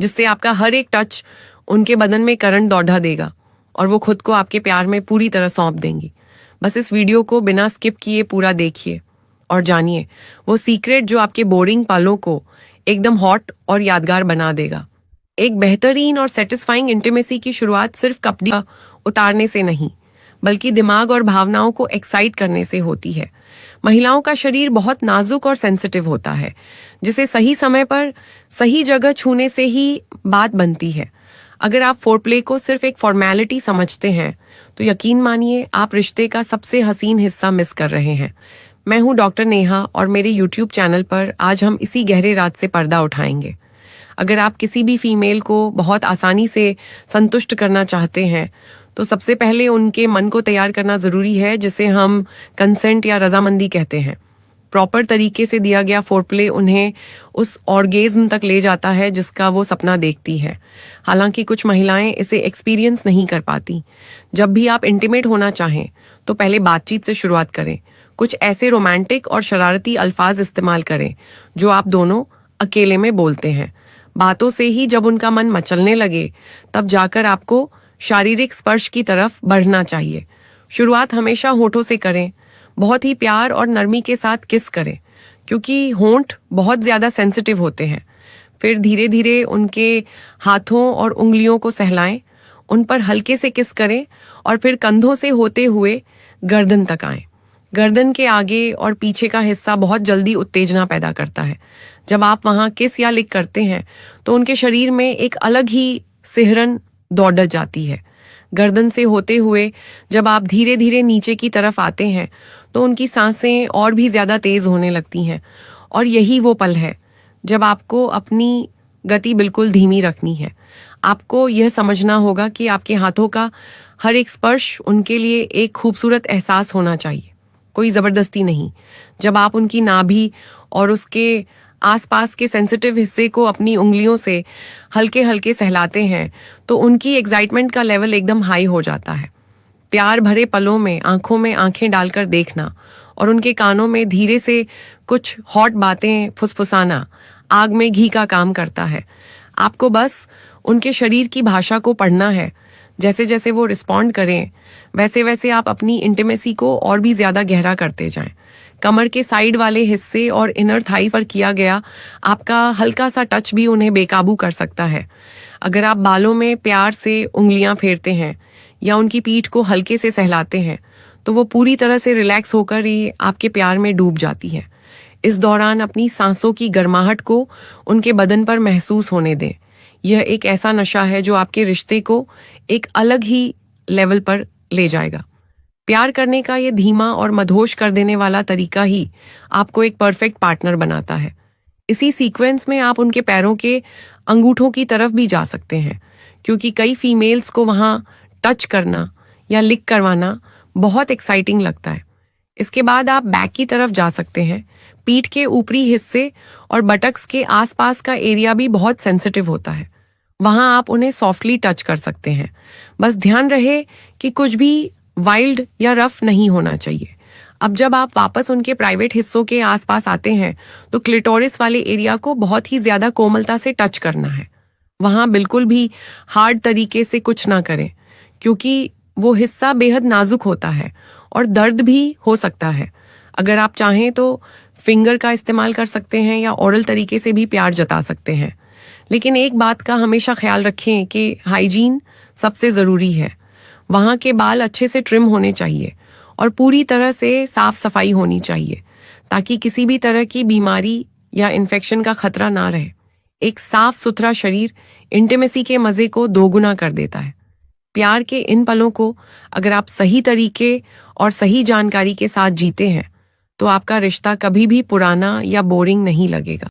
जिससे आपका हर एक टच उनके बदन में करंट दौड़ा देगा और वो खुद को आपके प्यार में पूरी तरह सौंप देंगी। बस इस वीडियो को बिना स्किप किए पूरा देखिए और जानिए वो सीक्रेट जो आपके बोरिंग पलों को एकदम हॉट और यादगार बना देगा। एक बेहतरीन और सेटिस्फाइंग इंटीमेसी की शुरुआत सिर्फ कपड़े उतारने से नहीं, बल्कि दिमाग और भावनाओं को एक्साइट करने से होती है। महिलाओं का शरीर बहुत नाजुक और सेंसिटिव होता है, जिसे सही समय पर सही जगह छूने से ही बात बनती है। अगर आप फोरप्ले को सिर्फ एक फॉर्मेलिटी समझते हैं तो यकीन मानिए आप रिश्ते का सबसे हसीन हिस्सा मिस कर रहे हैं। मैं हूं डॉक्टर नेहा और मेरे YouTube चैनल पर आज हम इसी गहरे राज से पर्दा उठाएंगे। अगर आप किसी भी फीमेल को बहुत आसानी से संतुष्ट करना चाहते हैं तो सबसे पहले उनके मन को तैयार करना जरूरी है, जिसे हम कंसेंट या रजामंदी कहते हैं। प्रॉपर तरीके से दिया गया फोरप्ले उन्हें उस ऑर्गेज्म तक ले जाता है जिसका वो सपना देखती है। हालांकि कुछ महिलाएं इसे एक्सपीरियंस नहीं कर पाती। जब भी आप इंटीमेट होना चाहें तो पहले बातचीत से शुरुआत करें। कुछ ऐसे रोमांटिक और शरारती अल्फाज इस्तेमाल करें जो आप दोनों अकेले में बोलते हैं। बातों से ही जब उनका मन मचलने लगे तब जाकर आपको शारीरिक स्पर्श की तरफ बढ़ना चाहिए। शुरुआत हमेशा होठों से करें। बहुत ही प्यार और नरमी के साथ किस करें, क्योंकि होंठ बहुत ज्यादा सेंसिटिव होते हैं। फिर धीरे धीरे उनके हाथों और उंगलियों को सहलाएं, उन पर हल्के से किस करें और फिर कंधों से होते हुए गर्दन तक आएं। गर्दन के आगे और पीछे का हिस्सा बहुत जल्दी उत्तेजना पैदा करता है। जब आप वहां किस या लिक करते हैं तो उनके शरीर में एक अलग ही सिहरन दौड़ जाती है। गर्दन से होते हुए जब आप धीरे धीरे नीचे की तरफ आते हैं तो उनकी सांसें और भी ज्यादा तेज होने लगती हैं। और यही वो पल है जब आपको अपनी गति बिल्कुल धीमी रखनी है। आपको यह समझना होगा कि आपके हाथों का हर एक स्पर्श उनके लिए एक खूबसूरत एहसास होना चाहिए, कोई जबरदस्ती नहीं। जब आप उनकी नाभि और उसके आसपास के सेंसिटिव हिस्से को अपनी उंगलियों से हल्के हल्के सहलाते हैं तो उनकी एक्साइटमेंट का लेवल एकदम हाई हो जाता है। प्यार भरे पलों में आंखों में आंखें डालकर देखना और उनके कानों में धीरे से कुछ हॉट बातें फुसफुसाना आग में घी का काम करता है। आपको बस उनके शरीर की भाषा को पढ़ना है। जैसे जैसे वो रिस्पॉन्ड करें वैसे वैसे आप अपनी इंटीमेसी को और भी ज्यादा गहरा करते जाएं। कमर के साइड वाले हिस्से और इनर थाइस पर किया गया आपका हल्का सा टच भी उन्हें बेकाबू कर सकता है। अगर आप बालों में प्यार से उंगलियां फेरते हैं या उनकी पीठ को हल्के से सहलाते हैं तो वो पूरी तरह से रिलैक्स होकर ही आपके प्यार में डूब जाती है। इस दौरान अपनी सांसों की गर्माहट को उनके बदन पर महसूस होने दें। यह एक ऐसा नशा है जो आपके रिश्ते को एक अलग ही लेवल पर ले जाएगा। प्यार करने का ये धीमा और मदहोश कर देने वाला तरीका ही आपको एक परफेक्ट पार्टनर बनाता है। इसी सीक्वेंस में आप उनके पैरों के अंगूठों की तरफ भी जा सकते हैं, क्योंकि कई फीमेल्स को वहां टच करना या लिक करवाना बहुत एक्साइटिंग लगता है। इसके बाद आप बैक की तरफ जा सकते हैं। पीठ के ऊपरी हिस्से और बटक्स के आसपास का एरिया भी बहुत सेंसिटिव होता है। वहां आप उन्हें सॉफ्टली टच कर सकते हैं। बस ध्यान रहे कि कुछ भी वाइल्ड या रफ नहीं होना चाहिए। अब जब आप वापस उनके प्राइवेट हिस्सों के आसपास आते हैं तो क्लिटोरिस वाले एरिया को बहुत ही ज्यादा कोमलता से टच करना है। वहां बिल्कुल भी हार्ड तरीके से कुछ ना करें, क्योंकि वो हिस्सा बेहद नाजुक होता है और दर्द भी हो सकता है। अगर आप चाहें तो फिंगर का इस्तेमाल कर सकते हैं या ओरल तरीके से भी प्यार जता सकते हैं। लेकिन एक बात का हमेशा ख्याल रखें कि हाइजीन सबसे जरूरी है। वहां के बाल अच्छे से ट्रिम होने चाहिए और पूरी तरह से साफ सफाई होनी चाहिए, ताकि किसी भी तरह की बीमारी या इन्फेक्शन का खतरा ना रहे। एक साफ सुथरा शरीर इंटीमेसी के मजे को दोगुना कर देता है। प्यार के इन पलों को अगर आप सही तरीके और सही जानकारी के साथ जीते हैं तो आपका रिश्ता कभी भी पुराना या बोरिंग नहीं लगेगा।